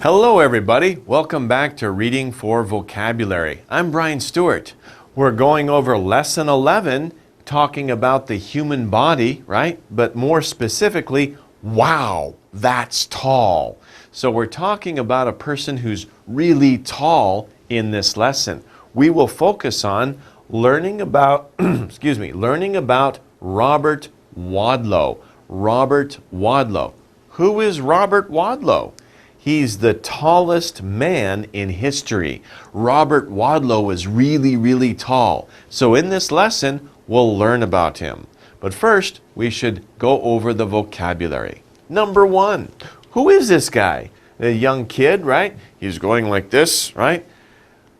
Hello everybody, welcome back to Reading for Vocabulary. I'm Brian Stuart. We're going over lesson 11, talking about the human body, right? But more specifically, wow, that's tall. So we're talking about a person who's really tall in this lesson. We will focus on learning about, learning about Robert Wadlow. Robert Wadlow. Who is Robert Wadlow? He's the tallest man in history. Robert Wadlow is really, really tall. So in this lesson, we'll learn about him. But first, we should go over the vocabulary. Number one, who is this guy? A young kid, right? He's going like this, right?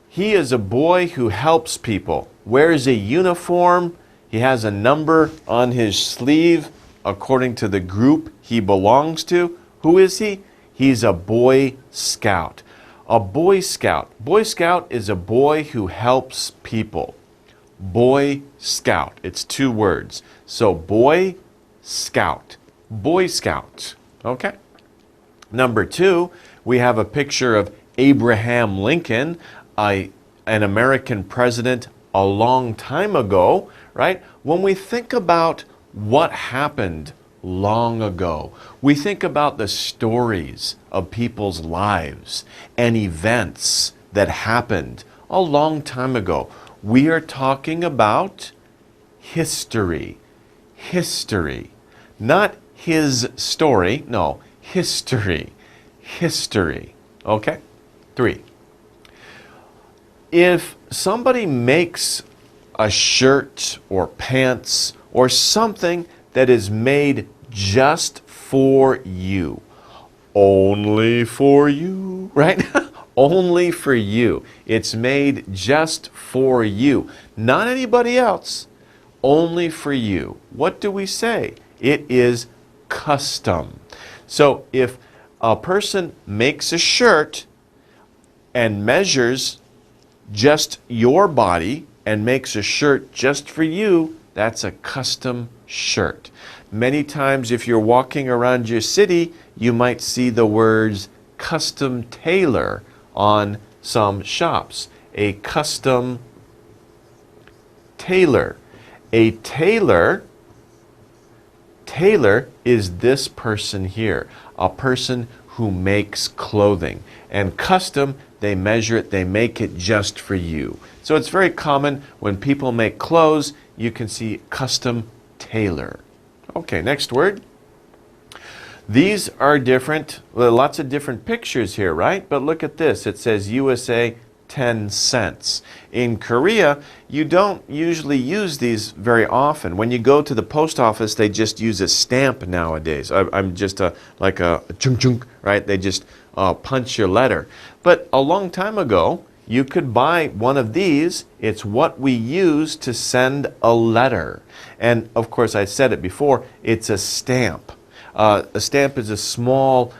He is a boy who helps people, wears a uniform. He has a number on his sleeve according to the group he belongs to. Who is he? He's a Boy Scout. A Boy Scout. Boy Scout is a boy who helps people. Boy Scout. It's two words. So Boy Scout. Boy Scout. Okay? Number two, we have a picture of Abraham Lincoln, an American president a long time ago, right? When we think about what happened long ago, we think about the stories of people's lives and events that happened a long time ago. We are talking about history. History. Not his story, no, history. History. Okay? 3. If somebody makes a shirt or pants or something that is made just for you, only for you, right? Only for you. It's made just for you, not anybody else, only for you. What do we say? It is custom. So if a person makes a shirt and measures just your body and makes a shirt just for you, that's a custom shirt. Many times if you're walking around your city, you might see the words custom tailor on some shops. A custom tailor. A tailor is this person here, a person who makes clothing. And custom, they measure it, they make it just for you. So it's very common when people make clothes, you can see custom tailor. Okay, next word. These are different, lots of different pictures here, right? But look at this. It says USA 10 cents. In Korea, you don't usually use these very often. When you go to the post office, they just use a stamp nowadays. I'm just like a chung chung, right? They just punch your letter. But a long time ago, you could buy one of these. It's what we use to send a letter. And of course, I said it before, it's a stamp. A stamp is a small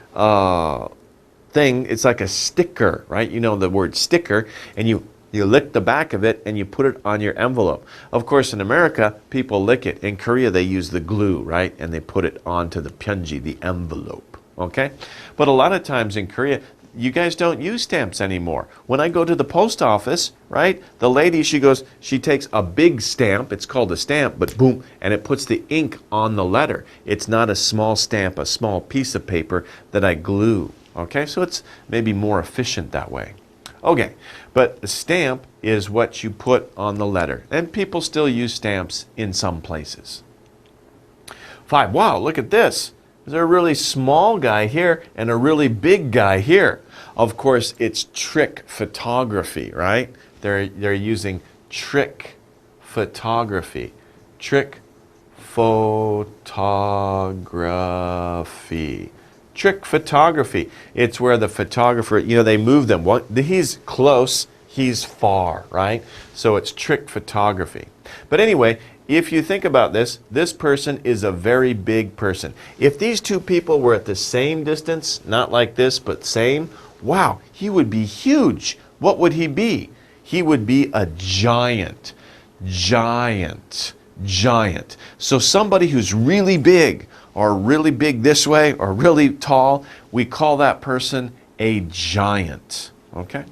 thing. It's like a sticker, right? You know the word sticker, and you lick the back of it and you put it on your envelope. Of course, in America, people lick it. In Korea, they use the glue, right? And they put it onto the pyeonji, the envelope, okay? But a lot of times in Korea, you guys don't use stamps anymore. When I go to the post office, right, the lady, she takes a big stamp, it's called a stamp, but boom, and it puts the ink on the letter. It's not a small stamp, a small piece of paper that I glue, okay? So it's maybe more efficient that way. Okay, but the stamp is what you put on the letter, and people still use stamps in some places. 5, wow, look at this. There's a really small guy here and a really big guy here. Of course, it's trick photography, right? They're using trick photography. Trick photography. Trick photography. It's where the photographer, they move them. He's close, he's far, right? So it's trick photography. But anyway, if you think about this, this person is a very big person. If these two people were at the same distance, not like this, but same, wow, he would be huge. What would he be? He would be a giant. Giant. Giant. So somebody who's really big, or really big this way, or really tall, we call that person a giant. Okay?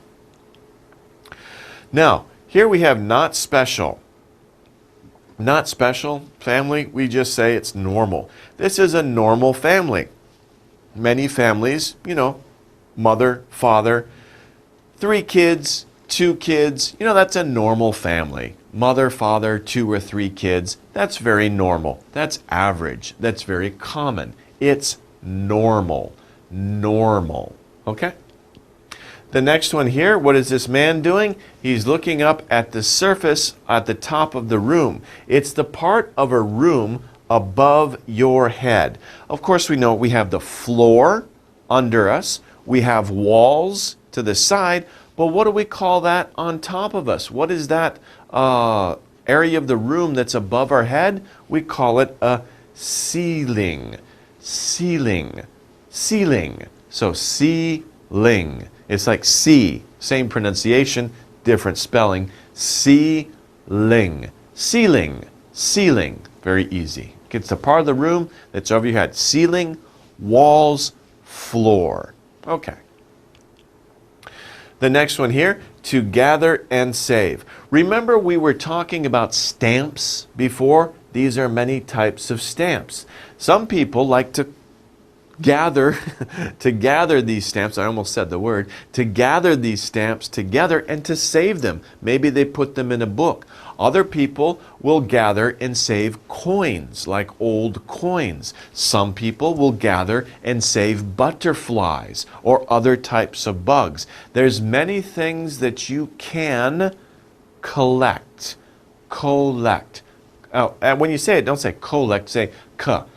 Now, here we have not special. Not special family, we just say it's normal. This is a normal family. Many families, mother, father, 3 kids, 2 kids, that's a normal family. Mother, father, 2 or 3 kids, that's very normal. That's average. That's very common. It's normal. Normal. Okay? The next one here, what is this man doing? He's looking up at the surface at the top of the room. It's the part of a room above your head. Of course, we know we have the floor under us. We have walls to the side. But what do we call that on top of us? What is that area of the room that's above our head? We call it a ceiling. Ceiling. Ceiling. So ceiling. It's like C, same pronunciation, different spelling. Ceiling. Ceiling. Ceiling. Very easy. It's the part of the room that's over your head. Ceiling, walls, floor. Okay. The next one here, to gather and save. Remember we were talking about stamps before? These are many types of stamps. Some people like to gather these stamps, I almost said the word, to gather these stamps together and to save them. Maybe they put them in a book. Other people will gather and save coins, like old coins. Some people will gather and save butterflies or other types of bugs. There's many things that you can collect. Collect. Oh, and when you say it, don't say collect, say collect.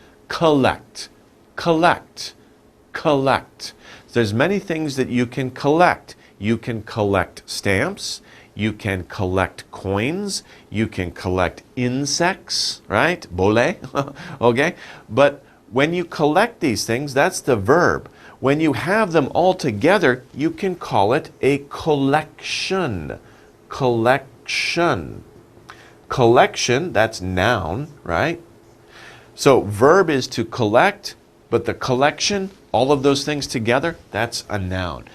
Collect. Collect. There's many things that you can collect. You can collect stamps. You can collect coins. You can collect insects, right? Bole. Okay? But when you collect these things, that's the verb. When you have them all together, you can call it a collection. Collection. Collection, that's noun, right? So verb is to collect. But the collection, all of those things together, that's a noun.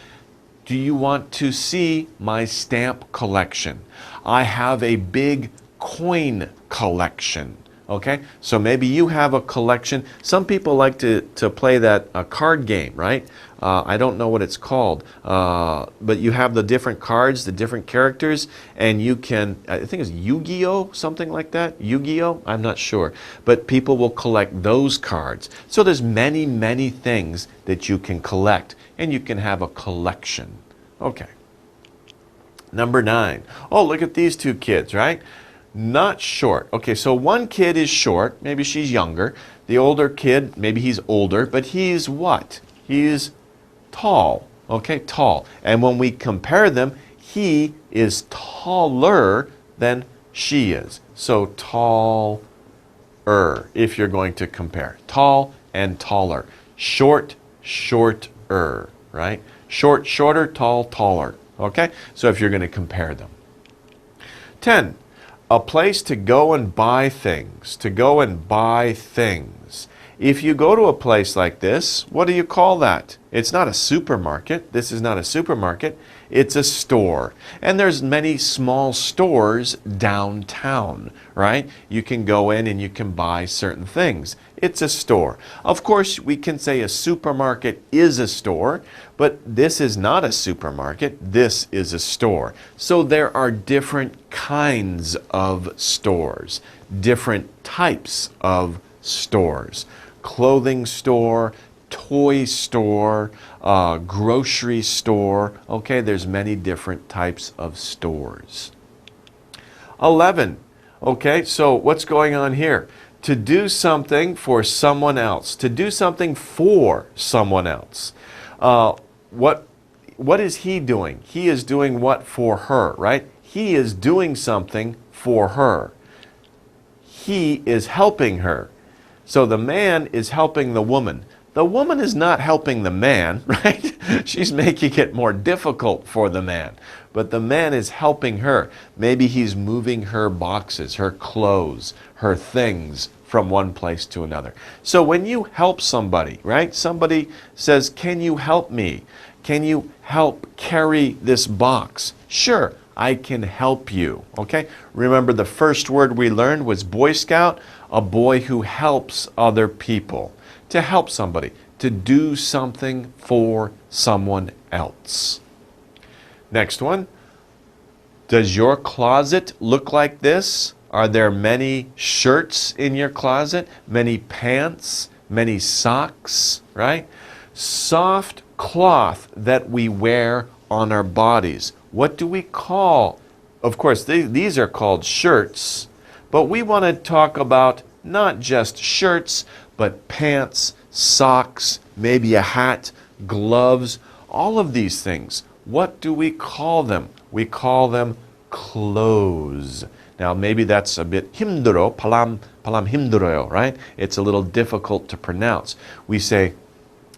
Do you want to see my stamp collection? I have a big coin collection. Okay? So maybe you have a collection. Some people like to play that card game, right? I don't know what it's called. But you have the different cards, the different characters, and you can, I think it's Yu-Gi-Oh! Something like that. Yu-Gi-Oh! I'm not sure. But people will collect those cards. So there's many, many things that you can collect, and you can have a collection. Okay. Number 9. Oh, look at these 2 kids, right? Not short. Okay, so one kid is short. Maybe she's younger. The older kid, maybe he's older, but he's what? He's tall. Okay, tall. And when we compare them, he is taller than she is. So taller, if you're going to compare. Tall and taller. Short, shorter, right? Short, shorter, tall, taller. Okay, so if you're going to compare them. 10. A place to go and buy things. To go and buy things. If you go to a place like this, what do you call that? It's not a supermarket. This is not a supermarket. It's a store. And there's many small stores downtown, right? You can go in and you can buy certain things. It's a store. Of course, we can say a supermarket is a store, but this is not a supermarket. This is a store. So there are different kinds of stores, different types of stores. Clothing store, toy store, grocery store. Okay, there's many different types of stores. 11. Okay, so what's going on here? To do something for someone else. To do something for someone else. What is he doing? He is doing what for her, right? He is doing something for her. He is helping her. So the man is helping the woman. The woman is not helping the man, right? She's making it more difficult for the man. But the man is helping her. Maybe he's moving her boxes, her clothes, her things from one place to another. So when you help somebody, right? Somebody says, "Can you help me?" Can you help carry this box? Sure, I can help you. Okay? Remember the first word we learned was Boy Scout, a boy who helps other people. To help somebody, to do something for someone else. Next one. Does your closet look like this? Are there many shirts in your closet? Many pants? Many socks? Right? Soft cloth that we wear on our bodies. What do we call? Of course, these are called shirts, but we want to talk about not just shirts, but pants, socks, maybe a hat, gloves, all of these things. What do we call them? We call them clothes. Now, maybe that's a bit 힘들어, 발음 힘들어요, right? It's a little difficult to pronounce. We say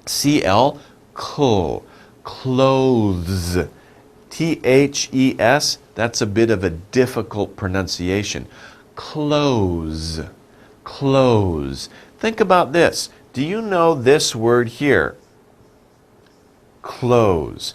CL, clothes. THES, that's a bit of a difficult pronunciation. Clothes, clothes. Think about this. Do you know this word here? Close.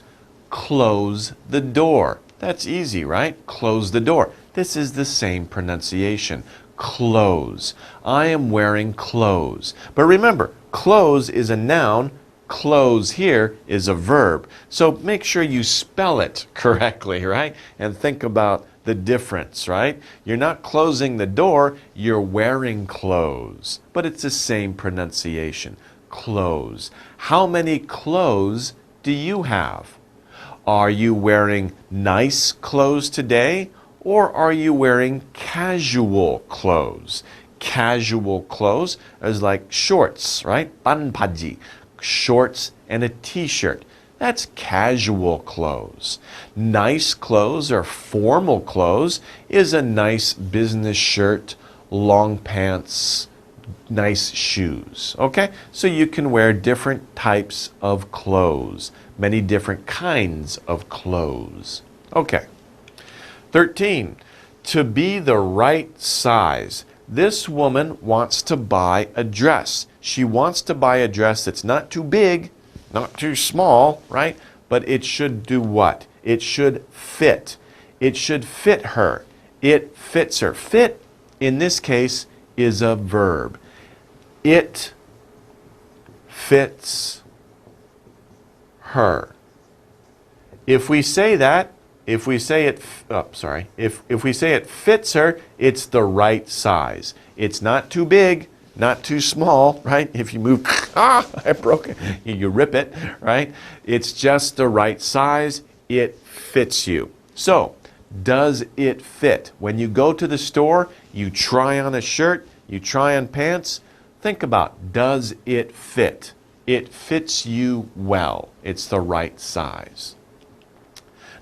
Close the door. That's easy, right? Close the door. This is the same pronunciation. Clothes. I am wearing clothes. But remember, clothes is a noun. Close here is a verb. So make sure you spell it correctly, right? And think about the difference, right? You're not closing the door, you're wearing clothes. But it's the same pronunciation. Clothes. How many clothes do you have? Are you wearing nice clothes today? Or are you wearing casual clothes? Casual clothes is like shorts, right? 반바지. Shorts and a t-shirt. That's casual clothes. Nice clothes or formal clothes is a nice business shirt, long pants, nice shoes. Okay? So you can wear different types of clothes, many different kinds of clothes. Okay. 13. To be the right size. This woman wants to buy a dress. She wants to buy a dress that's not too big, not too small, right? But it should do what? It should fit. It should fit her. It fits her. Fit, in this case, is a verb. It fits her. If we say that, if we say it fits her, it's the right size. It's not too big, not too small, right? If you move, I broke it. You rip it, right? It's just the right size. It fits you. So, does it fit? When you go to the store, you try on a shirt, you try on pants. Think about, does it fit? It fits you well. It's the right size.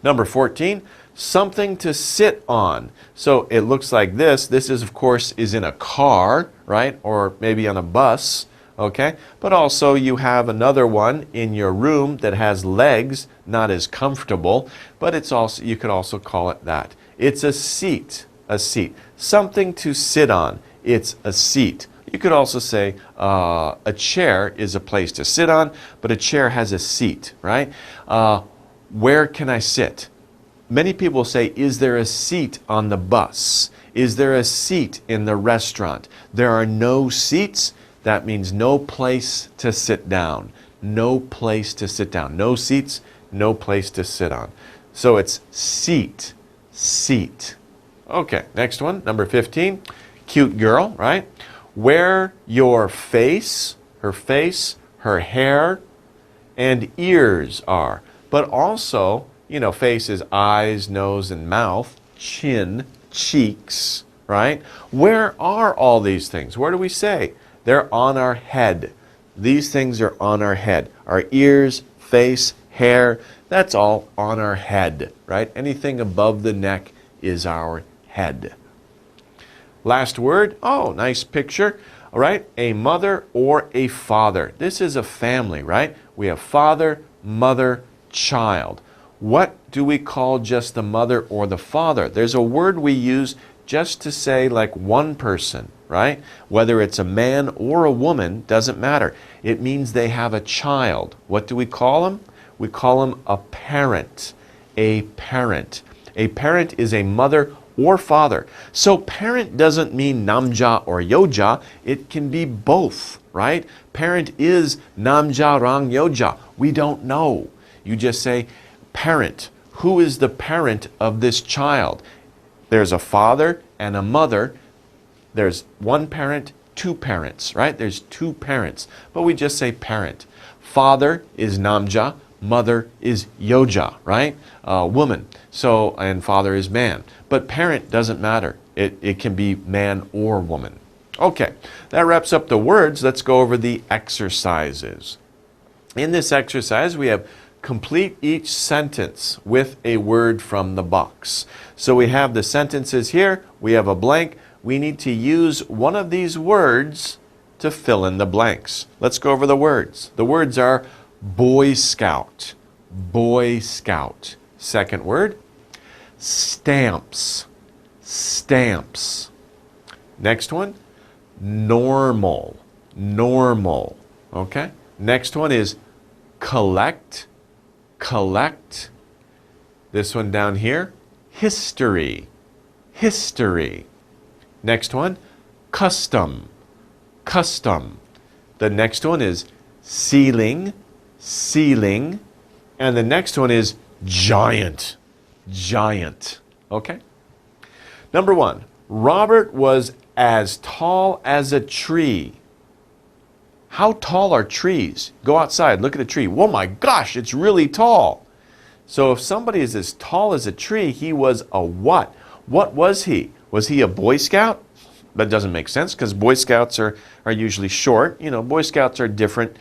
Number 14, something to sit on. So it looks like this. This is, of course, is in a car, right? Or maybe on a bus, okay? But also you have another one in your room that has legs, not as comfortable, but it's also, you could also call it that. It's a seat, a seat. Something to sit on. It's a seat. You could also say a chair is a place to sit on, but a chair has a seat, right? Where can I sit? Many people say, is there a seat on the bus? Is there a seat in the restaurant? There are no seats. That means no place to sit down. No place to sit down. No seats, no place to sit on. So it's seat, seat. Okay, next one, number 15. Cute girl, right? Where your face, her hair, and ears are. But also, you know, face is eyes, nose, and mouth, chin, cheeks, right? Where are all these things? Where do we say? They're on our head. These things are on our head. Our ears, face, hair, that's all on our head, right? Anything above the neck is our head. Last word, oh, nice picture, all right? A mother or a father. This is a family, right? We have father, mother, child. What do we call just the mother or the father? There's a word we use just to say like one person, right? Whether it's a man or a woman, doesn't matter. It means they have a child. What do we call them? we call him a parent. A parent. A parent is a mother or father. So parent doesn't mean namja or yoja. It can be both, right? Parent is namja rang yoja. We don't know. You just say parent. Who is the parent of this child? There's a father and a mother. There's one parent, two parents, right? There's two parents, but we just say parent. Father is namja, mother is yoja, right? Woman. So, and father is man. But parent doesn't matter. It can be man or woman. Okay, that wraps up the words. Let's go over the exercises. In this exercise, we have complete each sentence with a word from the box. So we have the sentences here. We have a blank. We need to use one of these words to fill in the blanks. Let's go over the words. The words are Boy Scout. Boy Scout. Second word, stamps. Stamps. Next one, normal. Normal. Okay? Next one is collect. Collect. This one down here, history. History. Next one, custom. Custom. The next one is ceiling. Ceiling. And the next one is giant. Giant. Okay? Number one, Robert was as tall as a tree. How tall are trees? Go outside, look at a tree. Oh my gosh, it's really tall. So if somebody is as tall as a tree, he was a what? What was he? Was he a Boy Scout? That doesn't make sense because Boy Scouts are usually short. You know, Boy Scouts are different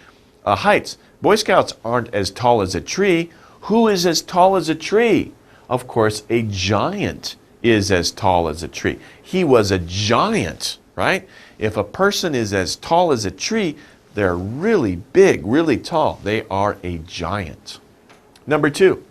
heights. Boy Scouts aren't as tall as a tree. Who is as tall as a tree? Of course, a giant is as tall as a tree. He was a giant, right? If a person is as tall as a tree, they're really big, really tall. They are a giant. Number two,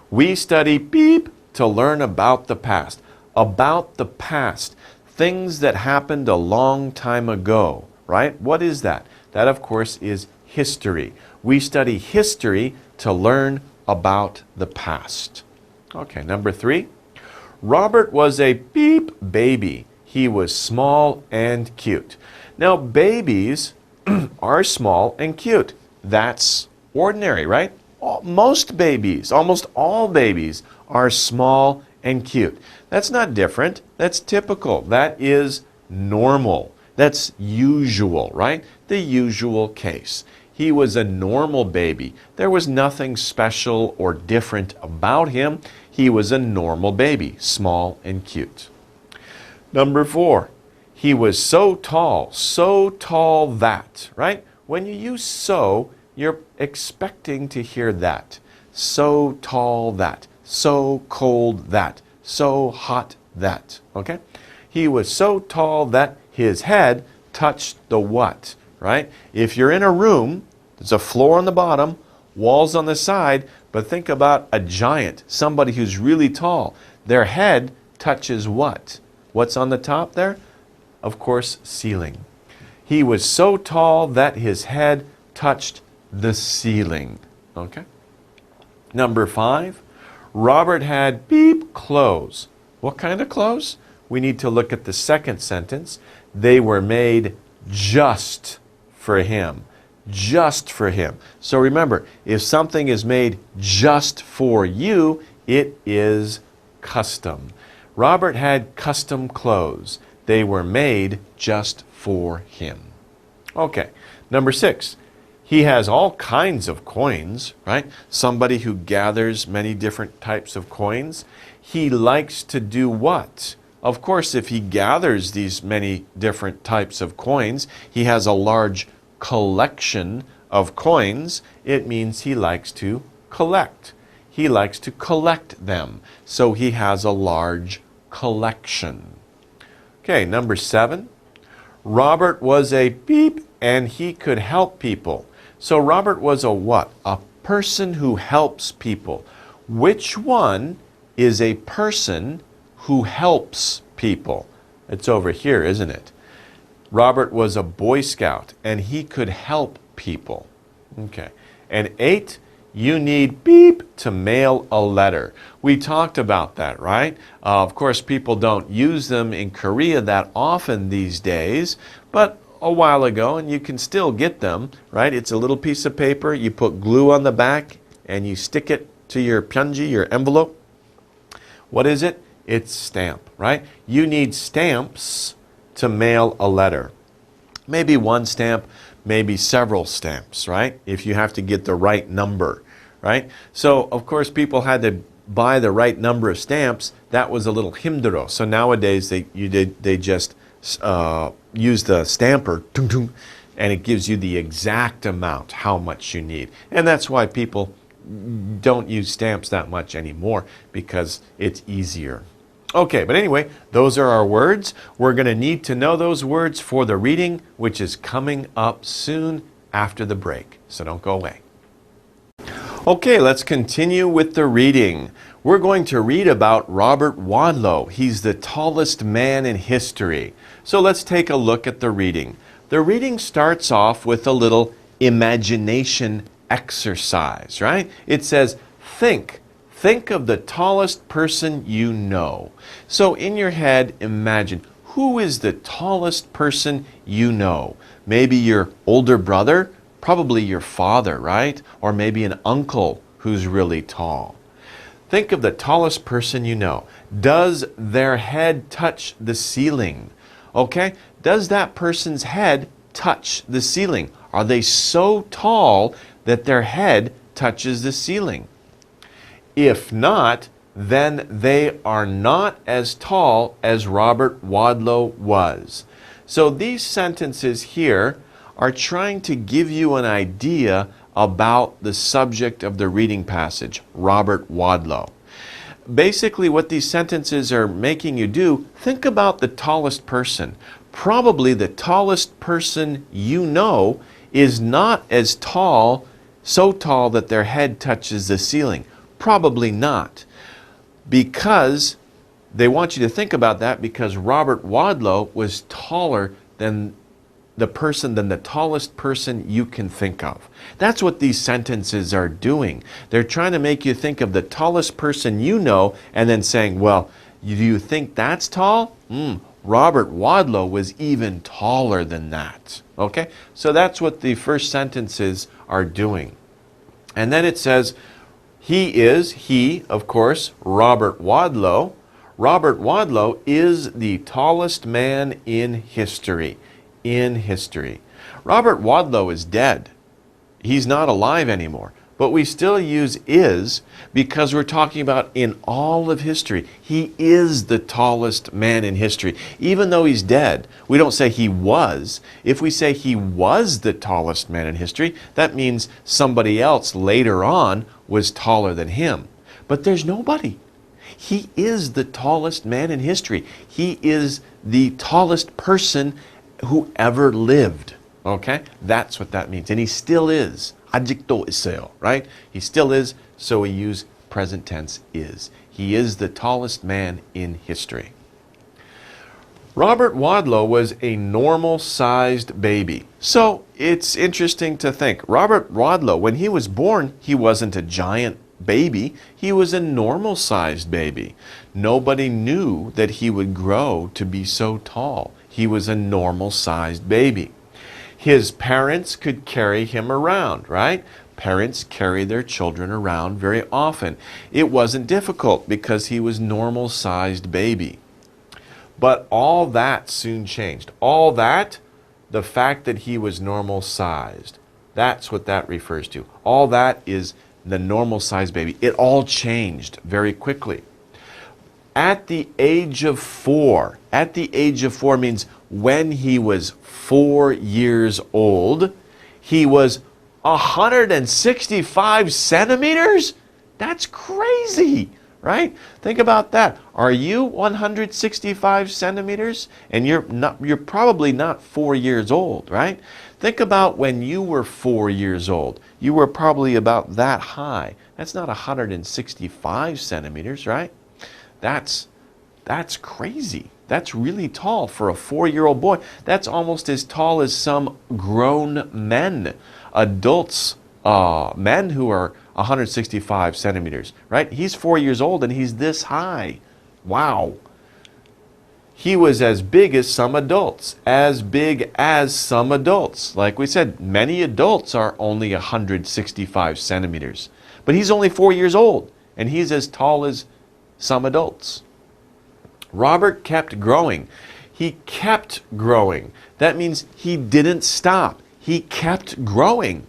we study beep to learn about the past. About the past. Things that happened a long time ago, right? What is that? That, of course, is history. We study history to learn about the past. Okay, number three. Robert was a beep baby. He was small and cute. Now, babies are small and cute. That's ordinary, right? Most babies, almost all babies, are small and cute. That's not different. That's typical. That is normal. That's usual, right? The usual case. He was a normal baby. There was nothing special or different about him. He was a normal baby, small and cute. Number four, he was so tall that, right? When you use so, you're expecting to hear that. So tall that, so cold that, so hot that, okay? He was so tall that his head touched the what, right? If you're in a room, there's a floor on the bottom, walls on the side, but think about a giant, somebody who's really tall. Their head touches what? What's on the top there? Of course, ceiling. He was so tall that his head touched the ceiling. Okay? Number five, Robert had beep clothes. What kind of clothes? We need to look at the second sentence. They were made just for him. Just for him. So remember, if something is made just for you, it is custom. Robert had custom clothes. They were made just for him. Okay, number six. He has all kinds of coins, right? Somebody who gathers many different types of coins. He likes to do what? Of course, if he gathers these many different types of coins, he has a large collection of coins. It means he likes to collect. He likes to collect them. So he has a large collection. Okay, number seven. Robert was a beep and he could help people. So Robert was a what? A person who helps people. Which one is a person who helps people? It's over here, isn't it? Robert was a Boy Scout and he could help people. Okay. And eight, you need beep to mail a letter. We talked about that, right? Of course, people don't use them in Korea that often these days, but a while ago, and you can still get them, right? It's a little piece of paper, you put glue on the back, and you stick it to your pyeonji, your envelope. What is it? It's stamp, right? You need stamps to mail a letter. Maybe one stamp, maybe several stamps, right? If you have to get the right number, right? So, of course, people had to buy the right number of stamps. That was a little 힘들어. So nowadays, they just use the stamper, and it gives you the exact amount, how much you need. And that's why people don't use stamps that much anymore, because it's easier. Okay, but anyway, those are our words. We're going to need to know those words for the reading, which is coming up soon after the break. So don't go away. Okay, let's continue with the reading. We're going to read about Robert Wadlow. He's the tallest man in history. So let's take a look at the reading. The reading starts off with a little imagination exercise, right? It says, think. Think of the tallest person you know. So in your head, imagine, who is the tallest person you know? Maybe your older brother, probably your father, right? Or maybe an uncle who's really tall. Think of the tallest person you know. Does their head touch the ceiling? Okay? Does that person's head touch the ceiling? Are they so tall that their head touches the ceiling? If not, then they are not as tall as Robert Wadlow was. So these sentences here are trying to give you an idea about the subject of the reading passage, Robert Wadlow. Basically, what these sentences are making you do, think about the tallest person. Probably the tallest person you know is not as tall, so tall that their head touches the ceiling. Probably not. Because they want you to think about that because Robert Wadlow was taller than the tallest person you can think of. That's what these sentences are doing. They're trying to make you think of the tallest person you know and then saying, well, do you think that's tall? Robert Wadlow was even taller than that. Okay? So that's what the first sentences are doing. And then it says, he, of course, Robert Wadlow. Robert Wadlow is the tallest man in history. In history. Robert Wadlow is dead. He's not alive anymore. But we still use is because we're talking about in all of history. He is the tallest man in history. Even though he's dead, we don't say he was. If we say he was the tallest man in history, that means somebody else later on was taller than him. But there's nobody. He is the tallest man in history. He is the tallest person who ever lived. Okay? That's what that means. And he still is. 아직도 있어요, right? He still is, so we use present tense is. He is the tallest man in history. Robert Wadlow was a normal-sized baby. So it's interesting to think. Robert Wadlow, when he was born, he wasn't a giant baby. He was a normal-sized baby. Nobody knew that he would grow to be so tall. He was a normal-sized baby. His parents could carry him around, right? Parents carry their children around very often. It wasn't difficult because he was normal-sized baby. But all that soon changed. All that, the fact that he was normal-sized, that's what that refers to. All that is the normal-sized baby. It all changed very quickly. At the age of 4 means when he was 4 years old, he was 165 centimeters? That's crazy, right? Think about that. Are you 165 centimeters? And you're probably not 4 years old, right? Think about when you were 4 years old. You were probably about that high. That's not 165 centimeters, right? That's crazy. That's really tall for a 4-year-old boy. That's almost as tall as some grown men, adults, men who are 165 centimeters, right? He's 4 years old and he's this high. Wow. He was as big as some adults, as big as some adults. Like we said, many adults are only 165 centimeters. But he's only 4 years old, and he's as tall as some adults. Robert kept growing. He kept growing. That means he didn't stop. He kept growing.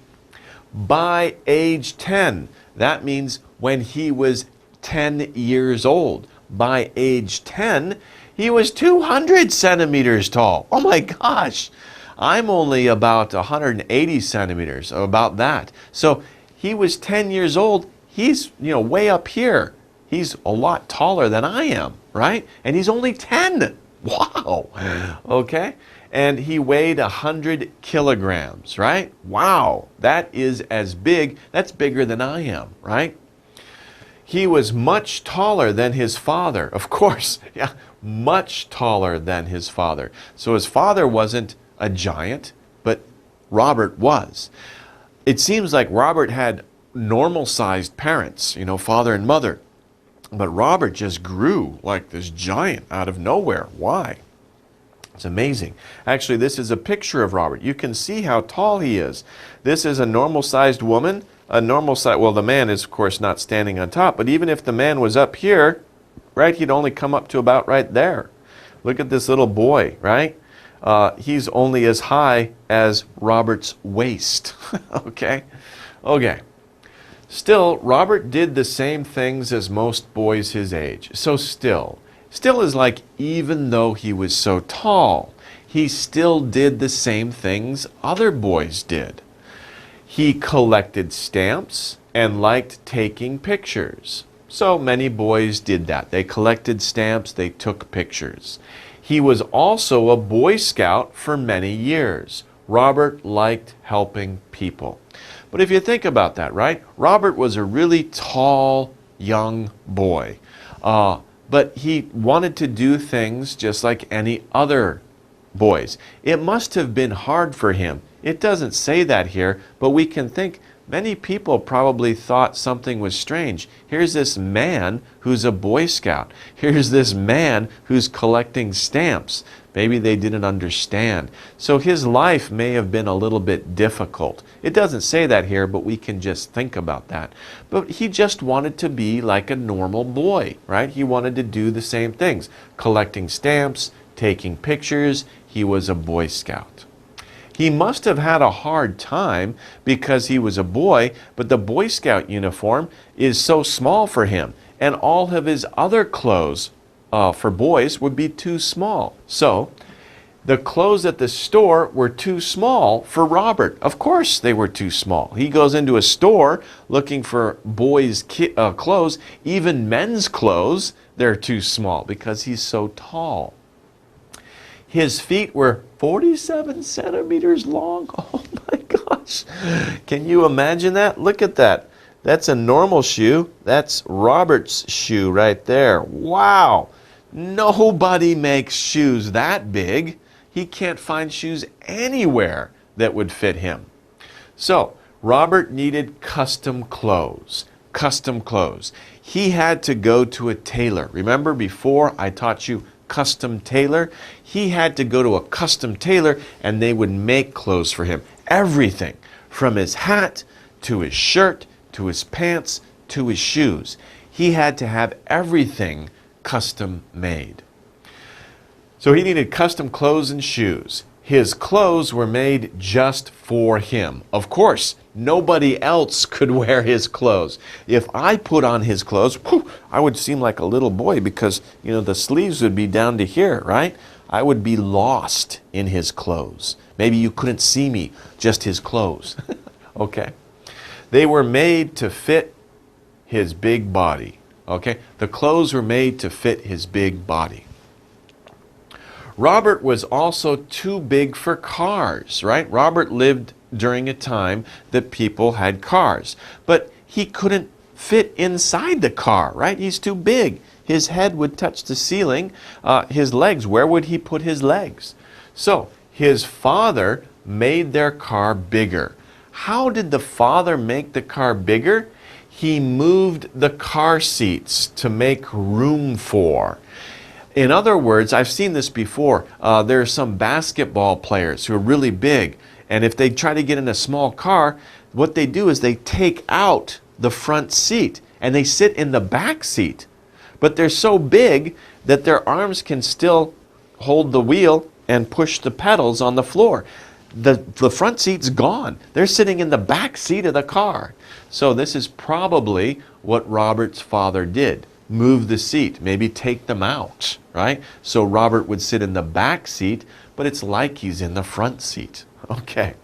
By age 10, that means when he was 10 years old. By age 10, he was 200 centimeters tall. Oh my gosh. I'm only about 180 centimeters, about that. So he was 10 years old. He's, way up here. He's a lot taller than I am, right? And he's only 10. Wow. Okay. And he weighed 100 kilograms, right? Wow. That is as big. That's bigger than I am, right? He was much taller than his father. Of course, yeah, much taller than his father. So his father wasn't a giant, but Robert was. It seems like Robert had normal-sized parents, father and mother. But Robert just grew like this giant out of nowhere. Why? It's amazing. Actually, this is a picture of Robert. You can see how tall he is. This is a normal-sized woman. Well, the man is, of course, not standing on top. But even if the man was up here, right, he'd only come up to about right there. Look at this little boy, right? He's only as high as Robert's waist. Okay? Okay. Still, Robert did the same things as most boys his age. So still is like even though he was so tall, he still did the same things other boys did. He collected stamps and liked taking pictures. So many boys did that. They collected stamps, they took pictures. He was also a Boy Scout for many years. Robert liked helping people. But if you think about that, right? Robert was a really tall, young boy. But he wanted to do things just like any other boys. It must have been hard for him. It doesn't say that here, but we can think many people probably thought something was strange. Here's this man who's a Boy Scout. Here's this man who's collecting stamps. Maybe they didn't understand. So his life may have been a little bit difficult. It doesn't say that here, but we can just think about that. But he just wanted to be like a normal boy, right? He wanted to do the same things. Collecting stamps, taking pictures. He was a Boy Scout. He must have had a hard time because he was a boy, but the Boy Scout uniform is so small for him, and all of his other clothes for boys would be too small. So the clothes at the store were too small for Robert. Of course they were too small. He goes into a store looking for boys' clothes, even men's clothes, they're too small because he's so tall. His feet were 47 centimeters long. Oh my gosh. Can you imagine that? Look at that. That's a normal shoe. That's Robert's shoe right there. Wow. Nobody makes shoes that big. He can't find shoes anywhere that would fit him. So, Robert needed custom clothes. Custom clothes. He had to go to a tailor. Remember before I taught you custom tailor? He had to go to a custom tailor and they would make clothes for him. Everything from his hat to his shirt to his pants to his shoes. He had to have everything custom made. So he needed custom clothes and shoes. His clothes were made just for him. Of course, nobody else could wear his clothes. If I put on his clothes, I would seem like a little boy because, the sleeves would be down to here, right? I would be lost in his clothes. Maybe you couldn't see me, just his clothes. Okay? They were made to fit his big body. Okay? The clothes were made to fit his big body. Robert was also too big for cars, right? Robert lived during a time that people had cars, but he couldn't fit inside the car, right? He's too big. His head would touch the ceiling. His legs, where would he put his legs? So his father made their car bigger. How did the father make the car bigger? he moved the car seats to make room for. In other words, I've seen this before. There are some basketball players who are really big, and if they try to get in a small car, what they do is they take out the front seat and they sit in the back seat. But they're so big that their arms can still hold the wheel and push the pedals on the floor. The front seat's gone. They're sitting in the back seat of the car. So this is probably what Robert's father did. Move the seat, maybe take them out, right? So Robert would sit in the back seat, but it's like he's in the front seat. Okay.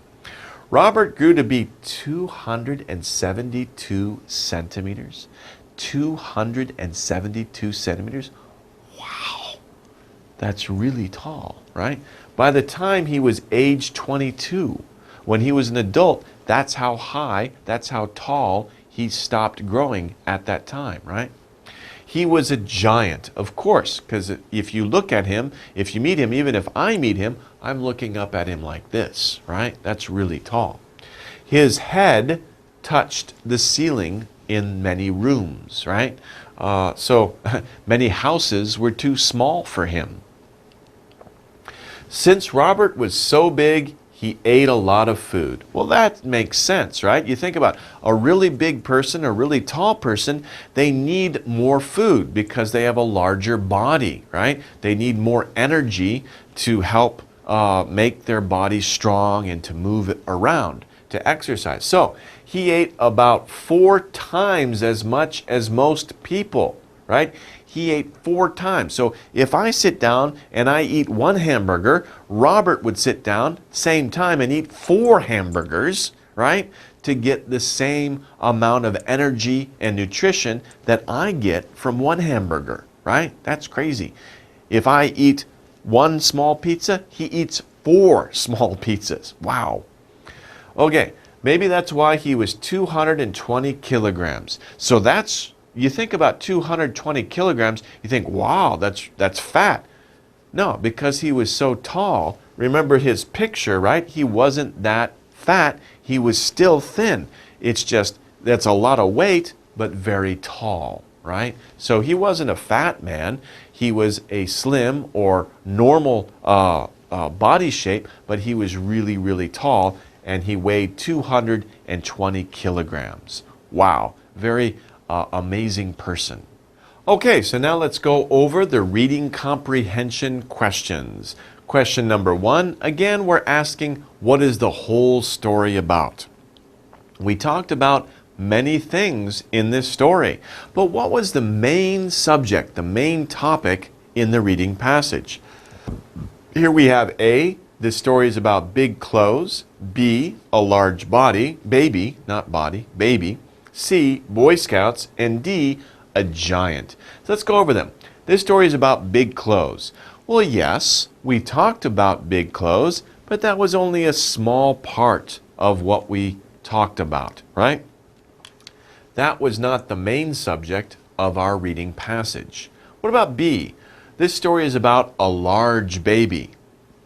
Robert grew to be 272 centimeters. 272 centimeters. Wow. That's really tall, right? By the time he was age 22, when he was an adult, that's how high, that's how tall he stopped growing at that time, right? He was a giant, of course, because if you look at him, if you meet him, even if I meet him, I'm looking up at him like this, right? That's really tall. His head touched the ceiling in many rooms, right? So many houses were too small for him. Since Robert was so big, he ate a lot of food. Well, that makes sense, right? You think about a really big person, a really tall person, they need more food because they have a larger body, right? They need more energy to help make their body strong and to move it around, to exercise. So he ate about 4 times as much as most people, right? He ate 4 times. So if I sit down and I eat 1 hamburger, Robert would sit down same time and eat 4 hamburgers, right? To get the same amount of energy and nutrition that I get from 1 hamburger, right? That's crazy. If I eat 1 small pizza, he eats 4 small pizzas. Wow. Okay, maybe that's why he was 220 kilograms. So you think about 220 kilograms, you think, wow, that's fat. No, because he was so tall. Remember his picture, right? He wasn't that fat. He was still thin. It's just, that's a lot of weight, but very tall, right? So he wasn't a fat man. He was a slim or normal body shape, but he was really, really tall, and he weighed 220 kilograms. Wow, very amazing person. Okay, so now let's go over the reading comprehension questions. Question number 1, again, we're asking, what is the whole story about? We talked about many things in this story, but what was the main subject, the main topic in the reading passage? Here we have A, this story is about big clothes. B, a large body, baby, not body, baby. C, Boy Scouts, and D, a giant. So let's go over them. This story is about big clothes. Well, yes, we talked about big clothes, but that was only a small part of what we talked about, right? That was not the main subject of our reading passage. What about B? This story is about a large baby.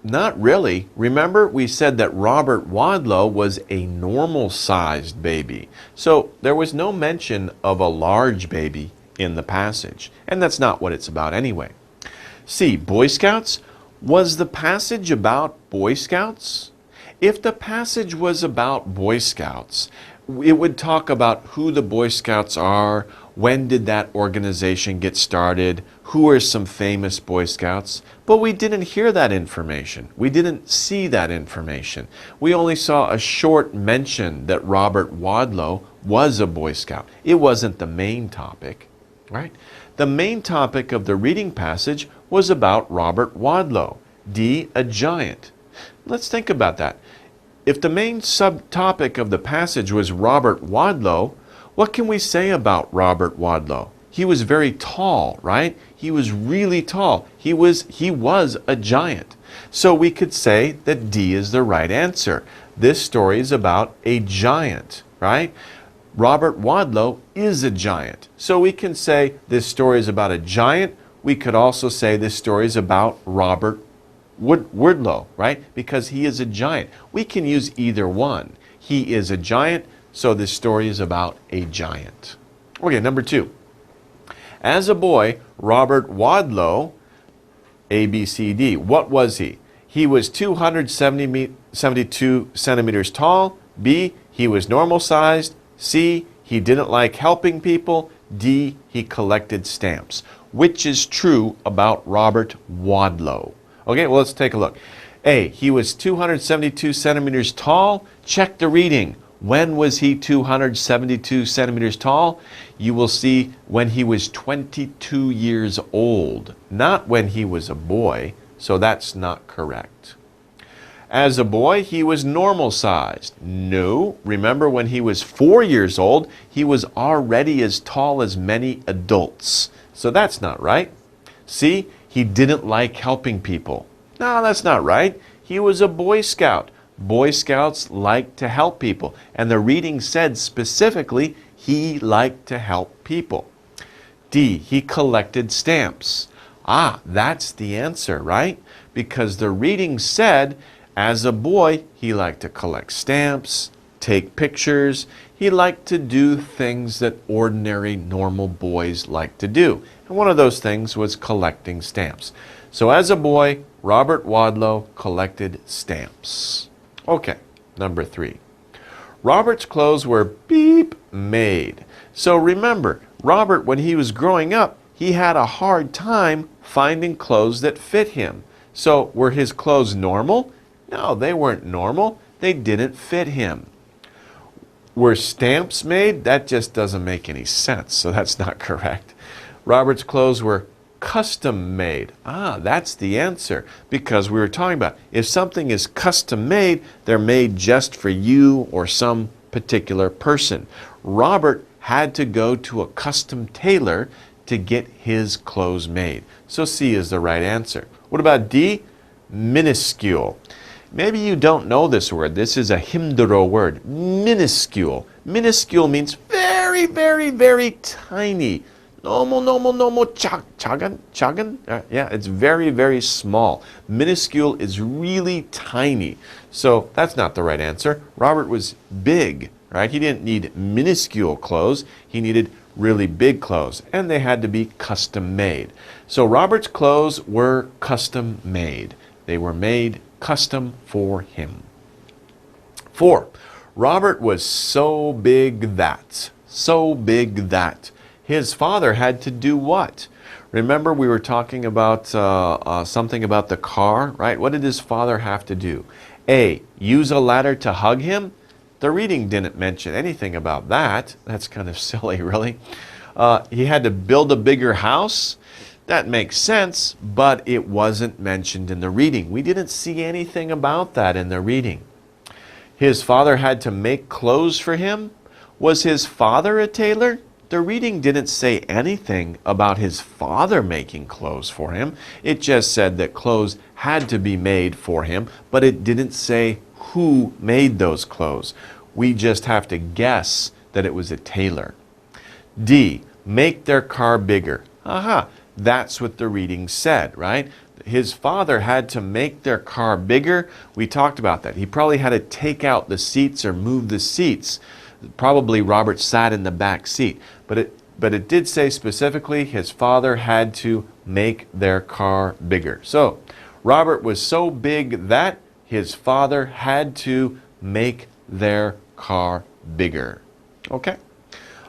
Not really. Remember, we said that Robert Wadlow was a normal-sized baby. So there was no mention of a large baby in the passage. And that's not what it's about anyway. C, Boy Scouts. Was the passage about Boy Scouts? If the passage was about Boy Scouts, it would talk about who the Boy Scouts are, when did that organization get started, who are some famous Boy Scouts, but we didn't hear that information. We didn't see that information. We only saw a short mention that Robert Wadlow was a Boy Scout. It wasn't the main topic, right? The main topic of the reading passage was about Robert Wadlow, D, a giant. Let's think about that. If the main subtopic of the passage was Robert Wadlow, what can we say about Robert Wadlow? He was very tall, right? He was really tall. He was a giant. So we could say that D is the right answer. This story is about a giant, right? Robert Wadlow is a giant. So we can say this story is about a giant. We could also say this story is about Robert Wadlow, right? Because he is a giant. We can use either one. He is a giant, so this story is about a giant. Okay, number 2. As a boy, Robert Wadlow, A, B, C, D, what was he? He was 272 centimeters tall. B, he was normal sized. C, he didn't like helping people. D, he collected stamps. Which is true about Robert Wadlow? Okay, well, let's take a look. A, he was 272 centimeters tall. Check the reading. When was he 272 centimeters tall? You will see when he was 22 years old, not when he was a boy, so that's not correct. As a boy, he was normal sized. No, remember when he was 4 years old, he was already as tall as many adults. So that's not right. See, he didn't like helping people. No, that's not right. He was a Boy Scout. Boy Scouts like to help people. And the reading said specifically, he liked to help people. D, he collected stamps. Ah, that's the answer, right? Because the reading said, as a boy, he liked to collect stamps, take pictures. He liked to do things that ordinary, normal boys like to do. And one of those things was collecting stamps. So as a boy, Robert Wadlow collected stamps. Okay, number 3. Robert's clothes were beep made. So remember, Robert, when he was growing up, he had a hard time finding clothes that fit him. So were his clothes normal? No, they weren't normal. They didn't fit him. Were stamps made? That just doesn't make any sense, so that's not correct. Robert's clothes were custom made. Ah, that's the answer, because we were talking about if something is custom made, they're made just for you or some particular person. Robert had to go to a custom tailor to get his clothes made. So C is the right answer. What about D? Minuscule. Maybe you don't know this word. This is a Himdoro word. Minuscule. Minuscule means very, very, very tiny. 작은? Yeah, it's very, very small. Minuscule is really tiny. So that's not the right answer. Robert was big, right? He didn't need minuscule clothes. He needed really big clothes, and they had to be custom made. So Robert's clothes were custom made. They were made custom for him. 4. Robert was so big that. His father had to do what? Remember we were talking about something about the car, right? What did his father have to do? A, use a ladder to hug him? The reading didn't mention anything about that. That's kind of silly, really. He had to build a bigger house? That makes sense, but it wasn't mentioned in the reading. We didn't see anything about that in the reading. His father had to make clothes for him? Was his father a tailor? The reading didn't say anything about his father making clothes for him. It just said that clothes had to be made for him, but it didn't say who made those clothes. We just have to guess that it was a tailor. D, make their car bigger. Aha, that's what the reading said, right? His father had to make their car bigger. We talked about that. He probably had to take out the seats or move the seats. Probably Robert sat in the back seat, but it did say specifically his father had to make their car bigger. So Robert was so big that his father had to make their car bigger. Okay?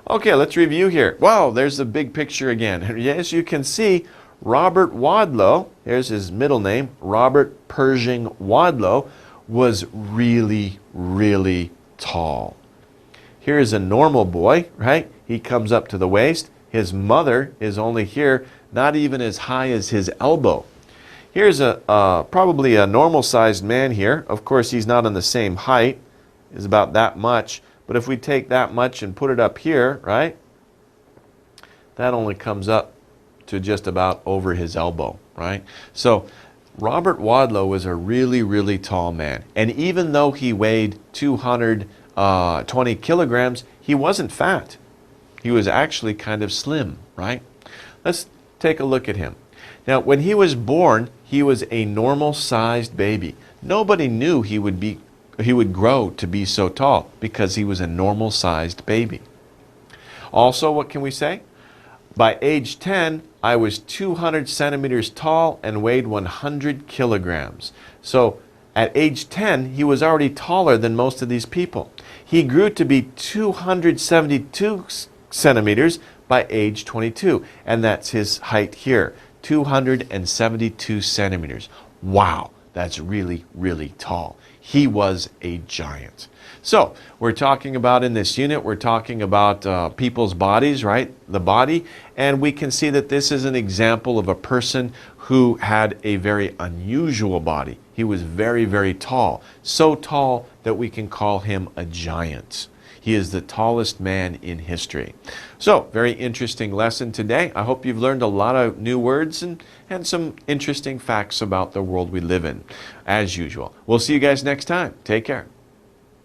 Okay, let's review here. Wow, there's the big picture again. As you can see, Robert Wadlow, here's his middle name, Robert Pershing Wadlow, was really, really tall. Here's a normal boy, right? He comes up to the waist. His mother is only here, not even as high as his elbow. Here's probably a normal-sized man here. Of course, he's not on the same height. He's about that much. But if we take that much and put it up here, right? That only comes up to just about over his elbow, right? So Robert Wadlow was a really, really tall man. And even though he weighed 220 kilograms, he wasn't fat. He was actually kind of slim, right? Let's take a look at him. Now, when he was born, he was a normal-sized baby. Nobody knew he would grow to be so tall because he was a normal-sized baby. Also, what can we say? By age 10, I was 200 centimeters tall and weighed 100 kilograms. So at age 10, he was already taller than most of these people. He grew to be 272 centimeters by age 22, and that's his height here, 272 centimeters. Wow, that's really, really tall. He was a giant. So we're talking about in this unit, we're talking about people's bodies, right? The body. And we can see that this is an example of a person who had a very unusual body. He was very, very tall. So tall that we can call him a giant. He is the tallest man in history. So, very interesting lesson today. I hope you've learned a lot of new words and some interesting facts about the world we live in. As usual. We'll see you guys next time. Take care.